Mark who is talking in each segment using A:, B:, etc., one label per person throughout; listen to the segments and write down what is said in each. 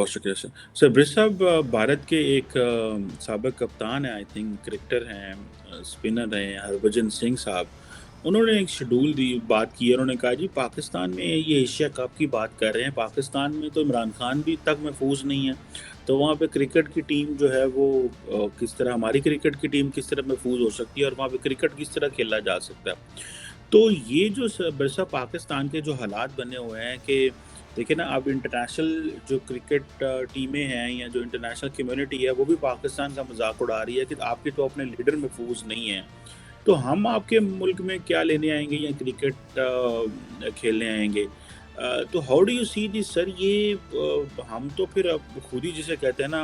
A: बहुत शुक्रिया sir. Sir bridge साहब भारत के एक साबिक कप्तान हैं, आई थिंक क्रिकेटर हैं, स्पिनर रहे हैं, हरभजन सिंह साहब। उन्होंने एक शेड्यूल दी बात की है, उन्होंने कहा जी पाकिस्तान में ये एशिया कप की बात कर रहे हैं, पाकिस्तान में तो इमरान खान भी तक महफूज नहीं है, तो वहाँ पे क्रिकेट की टीम जो है वो किस तरह हमारी क्रिकेट की टीम किस तरह महफूज हो सकती है और वहाँ पे क्रिकेट किस तरह खेला जा सकता है। तो ये जो बिरसा पाकिस्तान के जो हालात बने हुए हैं कि देखिए ना, अब इंटरनेशनल जो क्रिकेट टीमें हैं या जो इंटरनेशनल कम्युनिटी है वो भी पाकिस्तान का मजाक उड़ा रही है कि आपके तो अपने लीडर महफूज नहीं हैं, तो हम आपके मुल्क में क्या लेने आएंगे या क्रिकेट खेलने आएंगे। तो how do you see this sir, ये हम तो फिर अब खुद ही जिसे कहते हैं ना,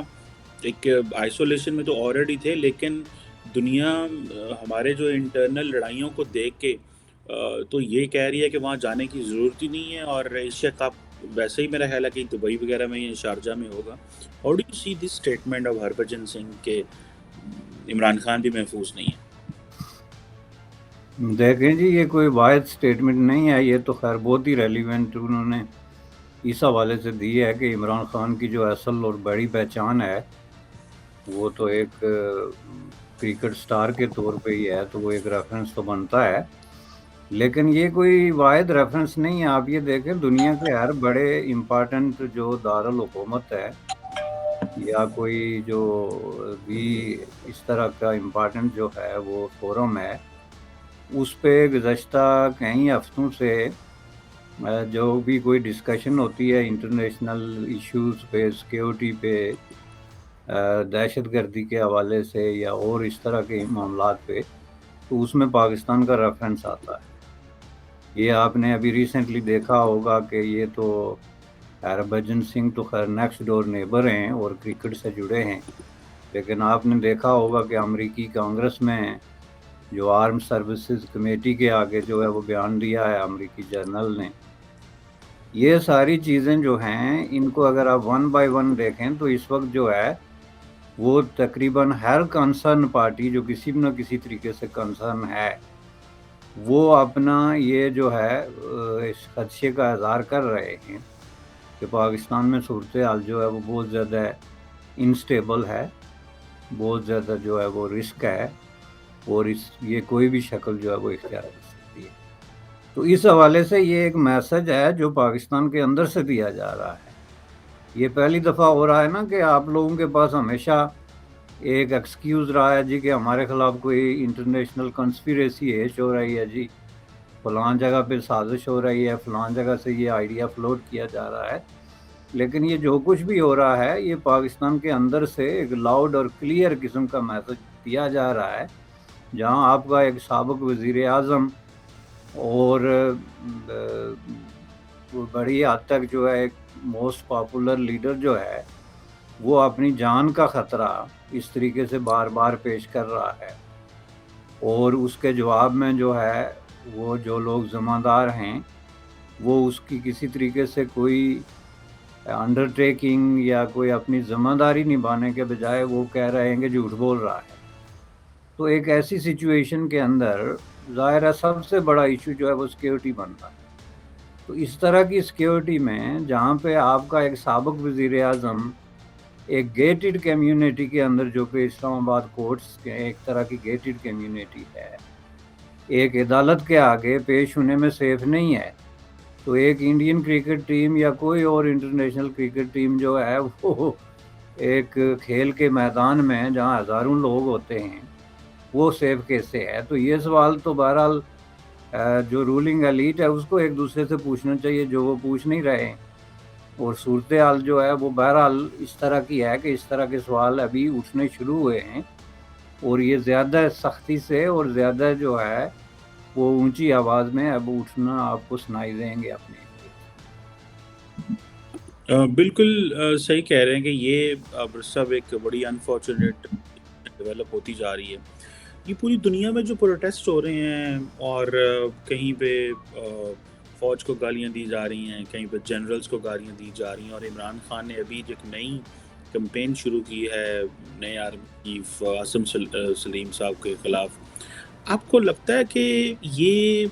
A: एक आइसोलेशन में तो ऑलरेडी थे, लेकिन दुनिया हमारे जो इंटरनल लड़ाइयों को देख के तो ये कह रही है कि वहाँ जाने की ज़रूरत ही नहीं है और एशिया कप वैसे ही मेरा ख्याल है कि दुबई वगैरह में या शारजा में होगा। How do you see this statement of Harbhajan Singh के इमरान खान भी महफूज नहीं है?
B: देखें जी, ये कोई वाहिद स्टेटमेंट नहीं है, ये तो खैर बहुत ही रेलिवेंट उन्होंने इस हवाले से दी है कि इमरान खान की जो असल और बड़ी पहचान है वो तो एक क्रिकेट स्टार के तौर पे ही है, तो वो एक रेफरेंस तो बनता है, लेकिन ये कोई वाहिद रेफरेंस नहीं है। आप ये देखें, दुनिया के हर बड़े इम्पोर्टेंट जो दारुल हुकूमत है या कोई जो भी इस तरह का इम्पोर्टेंट जो है वो फोरम है, उस पे गुज़श्ता कई हफ्तों से जो भी कोई डिस्कशन होती है इंटरनेशनल इश्यूज़ पे, सिक्योरिटी पे, दहशतगर्दी के हवाले से या और इस तरह के मामलात पे, तो उसमें पाकिस्तान का रेफरेंस आता है। ये आपने अभी रिसेंटली देखा होगा कि ये तो हरभजन सिंह तो खैर नेक्स्ट डोर नेबर हैं और क्रिकेट से जुड़े हैं, लेकिन आपने देखा होगा कि अमेरिकी कांग्रेस में जो आर्म सर्विसेज कमेटी के आगे जो है वो बयान दिया है अमेरिकी जर्नल ने। ये सारी चीज़ें जो हैं, इनको अगर आप वन बाय वन देखें तो इस वक्त जो है वो तकरीबन हर कंसर्न पार्टी जो किसी न किसी तरीके से कंसर्न है, वो अपना ये जो है इस खदशे का इज़हार कर रहे हैं कि पाकिस्तान में सूरत हाल जो है वो बहुत ज़्यादा इनस्टेबल है, बहुत ज़्यादा जो है वो रिस्क है और ये कोई भी शक्ल जो है वो इख्तियार कर सकती है। तो इस हवाले से ये एक मैसेज है जो पाकिस्तान के अंदर से दिया जा रहा है। ये पहली दफ़ा हो रहा है ना कि आप लोगों के पास हमेशा एक एक्सक्यूज़ रहा है जी कि हमारे ख़िलाफ़ कोई इंटरनेशनल कंस्पिरेसी हैश हो रही है जी, फ़लाँ जगह पे साजिश हो रही है, फ़लाँ जगह से ये आइडिया फ्लोट किया जा रहा है। लेकिन ये जो कुछ भी हो रहा है, ये पाकिस्तान के अंदर से एक लाउड और क्लियर किस्म का मैसेज दिया जा रहा है, जहाँ आपका एक साबिक़ वज़ीर-ए-आज़म और बड़ी हद तक जो है एक मोस्ट पॉपुलर लीडर जो है, वो अपनी जान का ख़तरा इस तरीके से बार-बार पेश कर रहा है और उसके जवाब में जो है वो जो लोग ज़िम्मेदार हैं, वो उसकी किसी तरीके से कोई अंडरटेकिंग या कोई अपनी ज़िम्मेदारी निभाने के बजाय वो कह रहे हैं कि झूठ बोल रहा है। तो एक ऐसी सिचुएशन के अंदर ज़ाहिर है सबसे बड़ा इश्यू जो है वो सिक्योरिटी बनता है। तो इस तरह की सिक्योरिटी में जहाँ पे आपका एक साबिक़ वज़ीर-ए-आज़म एक गेटेड कम्युनिटी के अंदर, जो कि इस्लामाबाद कोर्ट्स के एक तरह की गेटेड कम्युनिटी है, एक अदालत के आगे पेश होने में सेफ नहीं है, तो एक इंडियन क्रिकेट टीम या कोई और इंटरनेशनल क्रिकेट टीम जो है वो एक खेल के मैदान में जहाँ हज़ारों लोग होते हैं, वो सेफ कैसे है? तो ये सवाल तो बहरहाल जो रूलिंग एलीट है उसको एक दूसरे से पूछना चाहिए, जो वो पूछ नहीं रहे हैं। और सूरत हाल जो है वो बहरहाल इस तरह की है कि इस तरह के सवाल अभी उठने शुरू हुए हैं और ये ज़्यादा सख्ती से और ज़्यादा जो है वो ऊंची आवाज़ में अब उठना आपको सुनाई देंगे अपने।
A: बिल्कुल सही कह रहे हैं कि ये अब सब एक बड़ी अनफॉर्चुनेट डेवलप होती जा रही है। ये पूरी दुनिया में जो प्रोटेस्ट हो रहे हैं और कहीं पे फ़ौज को गालियाँ दी जा रही हैं, कहीं पे जनरल्स को गालियाँ दी जा रही हैं, और इमरान खान ने अभी एक नई कैंपेन शुरू की है नए आर्मी चीफ आसिम सलीम साहब के ख़िलाफ़। आपको लगता है कि ये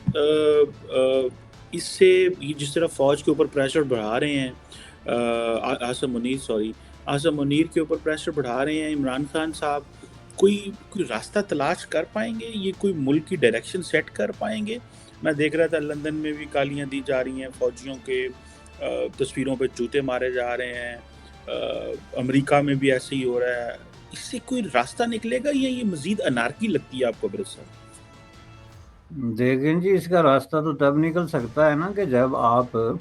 A: इससे ये जिस तरह फ़ौज के ऊपर प्रेशर बढ़ा रहे हैं, आसम मुनीर, सॉरी, आसम मुनीर के ऊपर प्रेशर बढ़ा रहे हैं इमरान खान साहब, कोई कोई रास्ता तलाश कर पाएँगे? ये कोई मुल्क की डायरेक्शन सेट कर पाएँगे? मैं देख रहा था लंदन में भी गालियाँ दी जा रही हैं फ़ौजियों के, तस्वीरों पे जूते मारे जा रहे हैं, अमेरिका में भी ऐसे ही हो रहा है। इससे कोई रास्ता निकलेगा या ये मज़ीद अनारकी लगती है आपको अब्रस साहब?
B: देखें जी, इसका रास्ता तो तब निकल सकता है ना कि जब आप,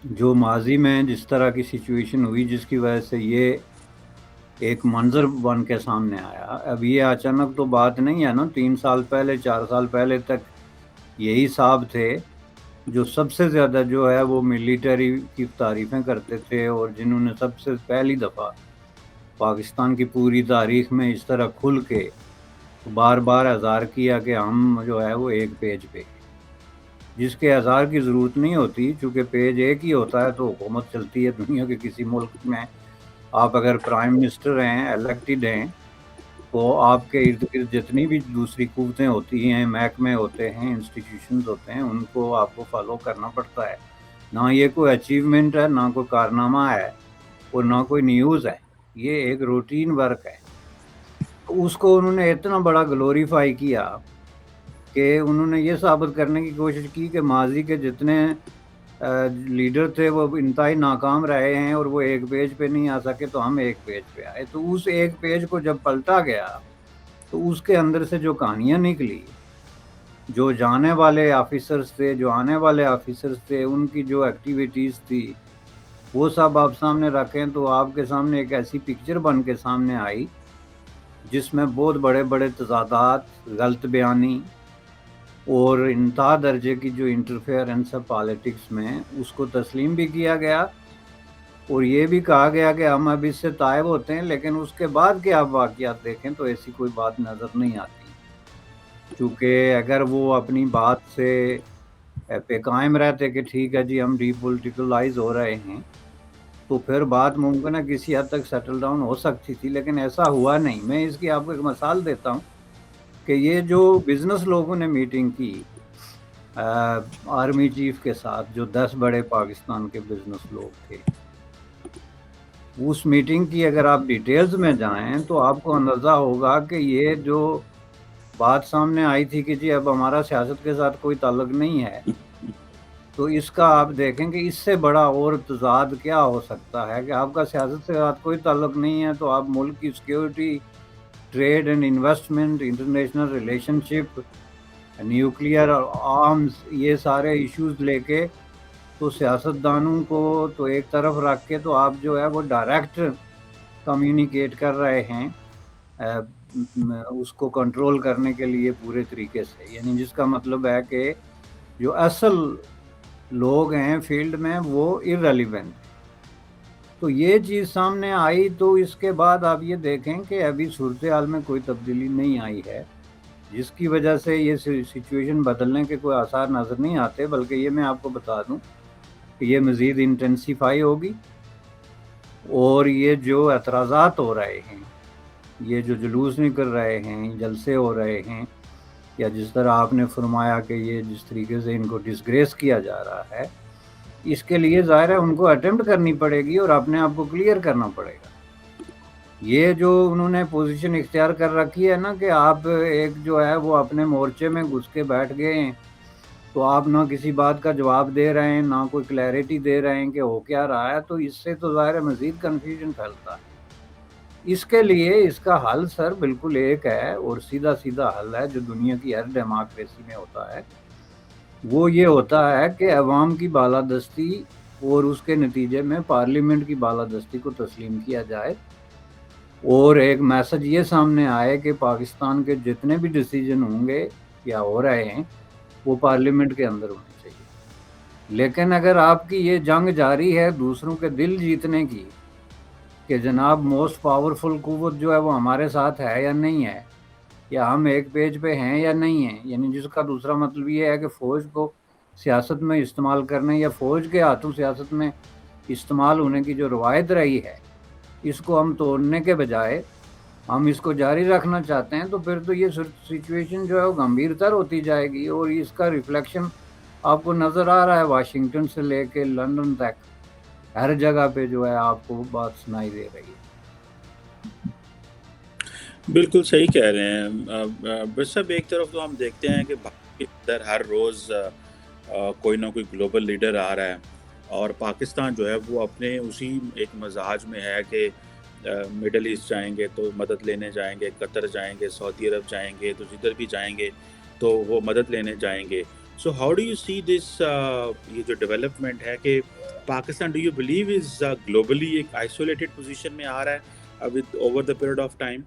B: जो माजी में जिस तरह की सिचुएशन हुई जिसकी वजह से ये एक मंजर बन के सामने आया, अब ये अचानक तो बात नहीं है ना। 3 साल पहले, 4 साल पहले तक यही साहब थे जो सबसे ज़्यादा जो है वो मिलिट्री की तारीफ़ें करते थे, और जिन्होंने सबसे पहली दफ़ा पाकिस्तान की पूरी तारीख में इस तरह खुल के बार-बार एज़हार किया कि हम जो है वो एक पेज पे, जिसके एज़हार की ज़रूरत नहीं होती, चूँकि पेज एक ही होता है तो हुकूमत चलती है दुनिया के किसी मुल्क में। आप अगर प्राइम मिनिस्टर हैं, इलेक्टेड हैं, तो आपके इर्द-गिर्द जितनी भी दूसरी कुव्वतें होती हैं, महकमे होते हैं, इंस्टीट्यूशंस होते हैं, उनको आपको फ़ॉलो करना पड़ता है। ना ये कोई अचीवमेंट है, ना कोई कारनामा है, और ना कोई न्यूज़ है। ये एक रूटीन वर्क है। तो उसको उन्होंने इतना बड़ा ग्लोरीफाई किया कि उन्होंने ये साबित करने की कोशिश की कि माज़ी के जितने लीडर थे वो इंतहाई नाकाम रहे हैं और वो एक पेज पे नहीं आ सके, तो हम एक पेज पे आए। तो उस एक पेज को जब पलटा गया, तो उसके अंदर से जो कहानियाँ निकली, जो जाने वाले ऑफ़िसर्स थे, जो आने वाले ऑफ़िसर्स थे, उनकी जो एक्टिविटीज़ थी, वो सब आप सामने रखें तो आपके सामने एक ऐसी पिक्चर बन के सामने आई, जिसमें बहुत बड़े-बड़े तज़ादात, गलत बयानी और इंतहा दर्जे की जो इंटरफेरेंस है पॉलिटिक्स में, उसको तस्लीम भी किया गया, और ये भी कहा गया कि हम अब इससे तायब होते हैं। लेकिन उसके बाद के आप वाक़यात देखें तो ऐसी कोई बात नज़र नहीं आती। चूँकि अगर वो अपनी बात से पे कायम रहते कि ठीक है जी, हम डीपोलिटिकलाइज़ हो रहे हैं, तो फिर बात मुमकिन है किसी हद तक सेटल डाउन हो सकती थी, लेकिन ऐसा हुआ नहीं। मैं इसकी आपको एक मिसाल देता हूँ कि ये जो बिज़नेस लोगों ने मीटिंग की आर्मी चीफ के साथ, जो 10 बड़े पाकिस्तान के बिज़नेस लोग थे, उस मीटिंग की अगर आप डिटेल्स में जाएँ तो आपको अंदाज़ा होगा कि ये जो बात सामने आई थी कि जी अब हमारा सियासत के साथ कोई ताल्लुक नहीं है, तो इसका आप देखें कि इससे बड़ा और तज़ाद क्या हो सकता है कि आपका सियासत के साथ कोई ताल्लुक नहीं है, तो आप मुल्क की security, trade and investment, international relationship, nuclear और आर्म्स, ये सारे इश्यूज़ लेके, तो सियासतदानों को तो एक तरफ रख के तो आप जो है वो डायरेक्ट कम्युनिकेट कर रहे हैं उसको कंट्रोल करने के लिए पूरे तरीके से। यानी जिसका मतलब है कि जो असल लोग हैं फील्ड में वो इर्रेलेवेंट। तो ये चीज़ सामने आई, तो इसके बाद आप ये देखें कि अभी सूरत-ए-हाल में कोई तब्दीली नहीं आई है, जिसकी वजह से ये सिचुएशन बदलने के कोई आसार नज़र नहीं आते, बल्कि ये मैं आपको बता दूँ कि ये मज़ीद इंटेंसिफ़ाई होगी। और ये जो एतराज़ात हो रहे हैं, ये जो जुलूस निकल रहे हैं, जलसे हो रहे हैं, या जिस तरह आपने फरमाया कि ये जिस तरीके से इनको डिसग्रेस किया जा रहा है, इसके लिए ज़ाहिर है उनको अटेम्प्ट करनी पड़ेगी और अपने आप को क्लियर करना पड़ेगा। ये जो उन्होंने पोज़ीशन इख्तियार कर रखी है ना कि आप एक जो है वो अपने मोर्चे में घुस के बैठ गए हैं, तो आप ना किसी बात का जवाब दे रहे हैं, ना कोई क्लैरिटी दे रहे हैं कि हो क्या रहा है, तो इससे तो ज़ाहिर है मज़ीद कन्फ्यूजन फैलता है। इसके लिए इसका हल सर बिल्कुल एक है और सीधा-सीधा हल है, जो दुनिया की हर डेमोक्रेसी में होता है। वो ये होता है कि अवाम की बालादस्ती और उसके नतीजे में पार्लियामेंट की बालादस्ती को तस्लीम किया जाए, और एक मैसेज ये सामने आए कि पाकिस्तान के जितने भी डिसीजन होंगे या हो रहे हैं, वो पार्लियामेंट के अंदर होने चाहिए। लेकिन अगर आपकी ये जंग जारी है दूसरों के दिल जीतने की, कि जनाब मोस्ट पावरफुल कुव्वत जो है वो हमारे साथ है या नहीं है, या हम एक पेज पे हैं या नहीं हैं, यानी जिसका दूसरा मतलब ये है कि फ़ौज को सियासत में इस्तेमाल करने या फ़ौज के हाथों सियासत में इस्तेमाल होने की जो रवायत रही है, इसको हम तोड़ने के बजाय हम इसको जारी रखना चाहते हैं, तो फिर तो ये सिचुएशन जो है वो गंभीरतर होती जाएगी, और इसका रिफ्लेक्शन आपको नज़र आ रहा है वाशिंगटन से लेके लंदन तक। हर जगह पे जो है आपको वो बात सुनाई दे रही है।
A: बिल्कुल सही कह रहे हैं। बस अब एक तरफ तो हम देखते हैं कि भारत के अंदर हर रोज़ कोई ना कोई ग्लोबल लीडर आ रहा है, और पाकिस्तान जो है वो अपने उसी एक मजाज में है कि मिडल ईस्ट जाएंगे तो मदद लेने जाएंगे, कतर जाएंगे, सऊदी अरब जाएंगे, तो जिधर भी जाएंगे तो वो मदद लेने जाएंगे। So how do you see this, ये जो डेवलपमेंट है कि Pakistan, do you believe is globally एक आइसोलेटेड पोजीशन में आ रहा है with over the period of time?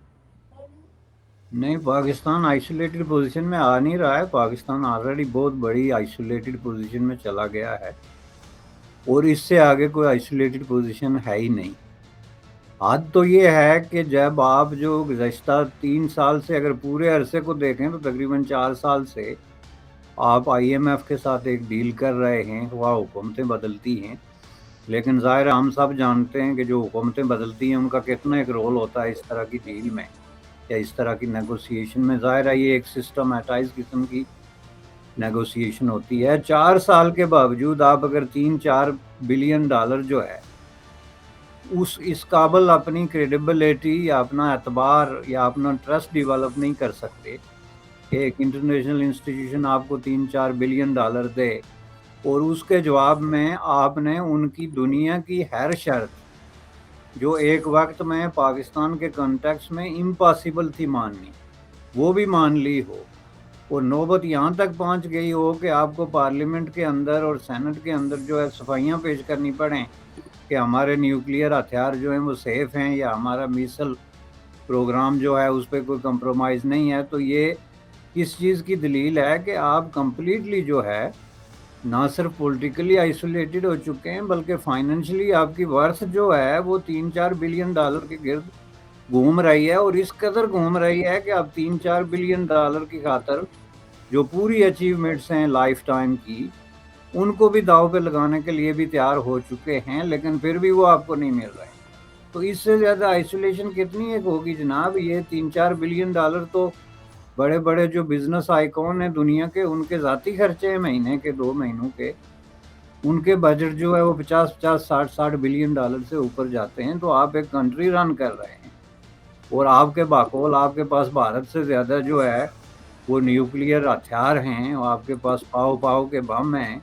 B: नहीं, पाकिस्तान आइसोलेटेड पोजीशन में आ नहीं रहा है। पाकिस्तान ऑलरेडी बहुत बड़ी आइसोलेटेड पोजीशन में चला गया है, और इससे आगे कोई आइसोलेटेड पोजीशन है ही नहीं। हद तो ये है कि जब आप जो गुज़श्ता 3 साल से अगर पूरे अरसे को देखें तो तकरीबन 4 साल से आप IMF के साथ एक डील कर रहे हैं। वह हुकूमतें बदलती हैं, लेकिन ज़ाहिर है हम सब जानते हैं कि जो हुकूमतें बदलती हैं उनका कितना एक रोल होता है इस तरह की डील में या इस तरह की नेगोशिएशन में। ज़ाहिर है ये एक सिस्टमैटाइज़ किस्म की नेगोशिएशन होती है। 4 साल के बावजूद आप अगर 3-4 बिलियन डॉलर जो है इस काबिल अपनी क्रेडिबिलिटी या अपना एतबार या अपना ट्रस्ट डेवलप नहीं कर सकते कि एक इंटरनेशनल इंस्टीट्यूशन आपको 3-4 बिलियन डॉलर दे, और उसके जवाब में आपने उनकी दुनिया की हर शर्त जो एक वक्त में पाकिस्तान के कॉन्टेक्स्ट में इम्पॉसिबल थी माननी, वो भी मान ली हो। और नौबत यहाँ तक पहुँच गई हो कि आपको पार्लियामेंट के अंदर और सेनेट के अंदर जो है सफाइयाँ पेश करनी पड़ें कि हमारे न्यूक्लियर हथियार जो हैं वो सेफ़ हैं, या हमारा मिसाइल प्रोग्राम जो है उस पर कोई कंप्रोमाइज़ नहीं है। तो ये इस चीज़ की दलील है कि आप कंप्लीटली जो है ना सिर्फ पॉलिटिकली आइसोलेटेड हो चुके हैं, बल्कि फाइनेंशियली आपकी वर्थ जो है वो 3-4 बिलियन डॉलर के गिर्द घूम रही है, और इस कदर घूम रही है कि आप 3-4 बिलियन डॉलर की खातर जो पूरी अचीवमेंट्स हैं लाइफ टाइम की, उनको भी दांव पे लगाने के लिए भी तैयार हो चुके हैं, लेकिन फिर भी वो आपको नहीं मिल रहे। तो इससे ज़्यादा आइसोलेशन कितनी एक होगी जनाब। ये 3-4 बिलियन डॉलर तो बड़े बड़े जो बिजनेस आइकॉन हैं दुनिया के, उनके ज़ाती खर्चे हैं महीने के, 2 महीनों के। उनके बजट जो है वो 50-50, 60-60 बिलियन डॉलर से ऊपर जाते हैं। तो आप एक कंट्री रन कर रहे हैं, और आपके बाकोल आपके पास भारत से ज़्यादा जो है वो न्यूक्लियर हथियार हैं, और आपके पास पाव पाव के बम हैं,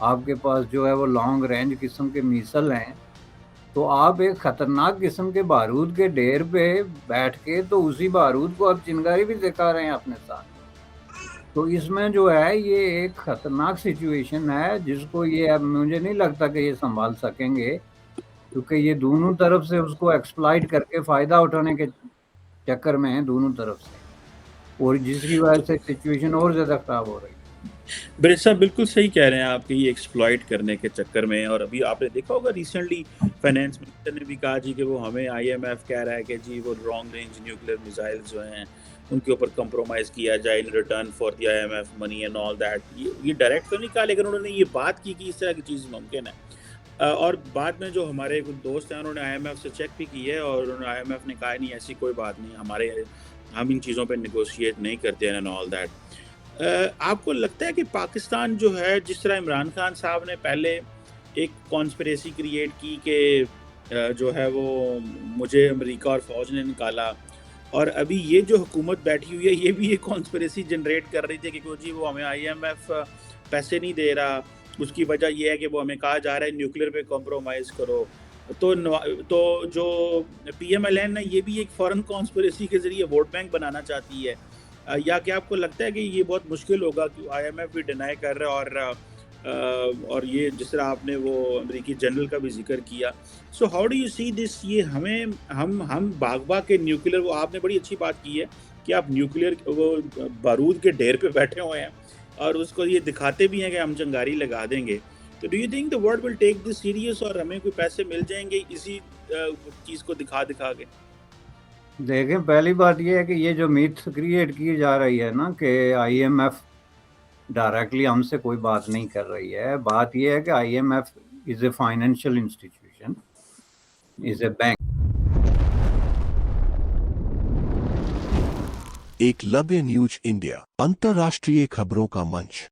B: आपके पास जो है वो लॉन्ग रेंज किस्म के मिसाइल हैं। तो आप एक ख़तरनाक किस्म के बारूद के ढेर पे बैठ के तो उसी बारूद को आप चिंगारी भी दिखा रहे हैं अपने साथ। तो इसमें जो है ये एक ख़तरनाक सिचुएशन है, जिसको ये अब मुझे नहीं लगता कि ये संभाल सकेंगे, क्योंकि ये दोनों तरफ से उसको एक्सप्लॉइट करके फ़ायदा उठाने के चक्कर में हैं दोनों तरफ से, और जिसकी वजह से सिचुएशन और ज़्यादा ख़राब हो रही है।
A: ब्रिज साहब बिल्कुल सही कह रहे हैं आप कि ये एक्सप्लॉइट करने के चक्कर में। और अभी आपने देखा होगा रिसेंटली फाइनेंस मिनिस्टर ने भी कहा जी कि वो हमें IMF कह रहा है कि जी वो लॉन्ग रेंज न्यूक्लियर मिसाइल जो हैं उनके ऊपर कंप्रोमाइज़ किया जाए in return for the IMF money and all that. ये डायरेक्ट तो नहीं कहा, लेकिन उन्होंने ये बात की कि इस तरह की चीज़ मुमकिन है। और बाद में जो हमारे कुछ दोस्त हैं उन्होंने IMF से चेक भी की है, और उन्होंने IMF ने कहा नहीं ऐसी कोई बात नहीं, हम इन चीज़ों पे नेगोशिएट नहीं करते हैं एंड ऑल दैट। आपको लगता है कि पाकिस्तान जो है, जिस तरह इमरान खान साहब ने पहले एक कॉन्स्पिरेसी क्रिएट की कि जो है वो मुझे अमेरिका और फ़ौज ने निकाला, और अभी ये जो हुकूमत बैठी हुई है ये भी एक कॉन्स्पिरेसी जनरेट कर रही थी कि जी वो हमें IMF पैसे नहीं दे रहा, उसकी वजह ये है कि वो हमें कहा जा रहा है न्यूक्लियर पे कॉम्प्रोमाइज़ करो। तो जो PMLN है ये भी एक फॉरेन कॉन्स्पिरेसी के ज़रिए वोट बैंक बनाना चाहती है। या क्या आपको लगता है कि ये बहुत मुश्किल होगा कि IMF भी डिनाई कर रहा है, और ये जिस तरह आपने वो अमेरिकी जनरल का भी जिक्र किया। So how do you see this? ये हमें हम भाग के न्यूक्लियर, वो आपने बड़ी अच्छी बात की है कि आप न्यूक्लियर वो बारूद के ढेर पे बैठे हुए हैं और उसको ये दिखाते भी हैं कि हम चिंगारी लगा देंगे। तो do you think the world will take this serious, और हमें कोई पैसे मिल जाएंगे इसी चीज़ को दिखा के?
B: देखें, पहली बात ये है कि ये जो मिथ क्रिएट की जा रही है ना कि IMF डायरेक्टली हमसे कोई बात नहीं कर रही है। बात ये है कि IMF is a financial institution, is a bank.
C: Eklavya news India, अंतर्राष्ट्रीय खबरों का मंच।